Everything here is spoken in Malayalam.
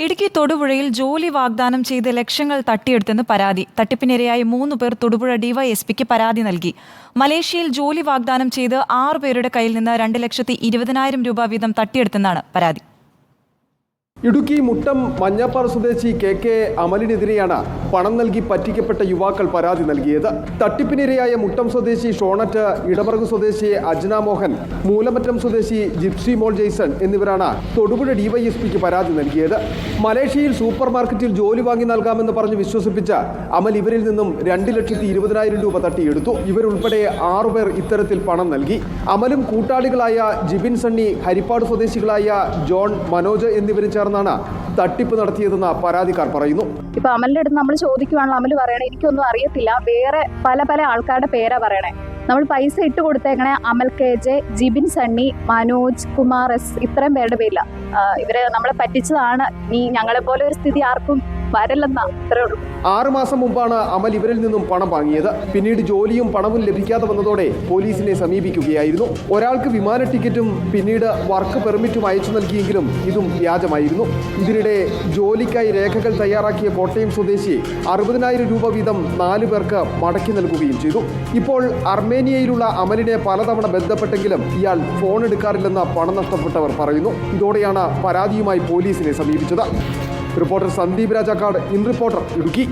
ഇടുക്കി തൊടുപുഴയിൽ ജോലി വാഗ്ദാനം ചെയ്ത് ലക്ഷങ്ങൾ തട്ടിയെടുത്തെന്ന് പരാതി. തട്ടിപ്പിനിരയായ 3 പേർ തൊടുപുഴ ഡിവൈഎസ്പിക്ക് പരാതി നൽകി. മലേഷ്യയിൽ ജോലി വാഗ്ദാനം ചെയ്ത് 6 പേരുടെ കയ്യിൽ നിന്ന് 2,20,000 രൂപ വീതം തട്ടിയെടുത്തെന്നാണ് പരാതി. ഇടുക്കി മുട്ടം മഞ്ഞപ്പാറ സ്വദേശി കെ അമലിനെതിരെയാണ് പണം നൽകി പറ്റിക്കപ്പെട്ട യുവാക്കൾ പരാതി നൽകിയത്. തട്ടിപ്പിനിരയായ മുട്ടം സ്വദേശി ഷോണറ്റ്, ഇടമറുക് സ്വദേശി അജ്ന മോഹൻ, മൂലമറ്റം സ്വദേശി ജിപ്സി മോൾ ജെയ്സൺ എന്നിവരാണ് തൊടുപുഴ ഡിവൈഎസ്പിക്ക് പരാതി നൽകിയത്. മലേഷ്യയിൽ സൂപ്പർ മാർക്കറ്റിൽ ജോലി വാങ്ങി നൽകാമെന്ന് പറഞ്ഞ് വിശ്വസിപ്പിച്ച അമൽ ഇവരിൽ നിന്നും 2,20,000 രൂപ തട്ടിയെടുത്തു. ഇവരുൾപ്പെടെ 6 പേർ ഇത്തരത്തിൽ പണം നൽകി. അമലും കൂട്ടാളികളായ ജിബിൻ സണ്ണി, ഹരിപ്പാട് സ്വദേശികളായ ജോൺ, മനോജ് എന്നിവരും ചേർന്നാണ് തട്ടിപ്പ് നടത്തിയതെന്ന് പരാതിക്കാർ പറയുന്നു. ഇപ്പൊ അമലിന്റെ അടുത്ത് നമ്മൾ ചോദിക്കുവാണല്ലോ, അമൽ പറയണേ എനിക്കൊന്നും അറിയത്തില്ല, വേറെ പല ആൾക്കാരുടെ പേരാ പറയണേ. നമ്മൾ പൈസ ഇട്ട് കൊടുത്തേക്കണേ അമൽ KJ, ജിബിൻ സണ്ണി, മനോജ്, കുമാർ S, ഇത്രയും പേരുടെ പേരില്ല. ഇവരെ നമ്മളെ പറ്റിച്ചതാണ്. നീ ഞങ്ങളെ പോലെ ഒരു സ്ഥിതി ആർക്കും വരല്ലെന്നാ. ഇത്രേ ഉള്ളൂ. 6 മാസം മുമ്പാണ് അമൽ ഇവരിൽ നിന്നും പണം വാങ്ങിയത്. പിന്നീട് ജോലിയും പണവും ലഭിക്കാതെ വന്നതോടെ പോലീസിനെ സമീപിക്കുകയായിരുന്നു. ഒരാൾക്ക് വിമാന ടിക്കറ്റും പിന്നീട് വർക്ക് പെർമിറ്റും അയച്ചു നൽകിയെങ്കിലും ഇതും വ്യാജമായിരുന്നു. ഇതിനിടെ ജോലിക്കായി രേഖകൾ തയ്യാറാക്കിയ കോട്ടയം സ്വദേശി 60,000 രൂപ വീതം 4 പേർക്ക് മടക്കി നൽകുകയും ചെയ്തു. ഇപ്പോൾ അർമേനിയയിലുള്ള അമലിനെ പലതവണ ബന്ധപ്പെട്ടെങ്കിലും ഇയാൾ ഫോൺ എടുക്കാറില്ലെന്ന് പണം നഷ്ടപ്പെട്ടവർ പറയുന്നു. ഇതോടെയാണ് പരാതിയുമായി പോലീസിനെ സമീപിച്ചത്. Reporter Sandeep Rajakkad, in reporter, Idukki.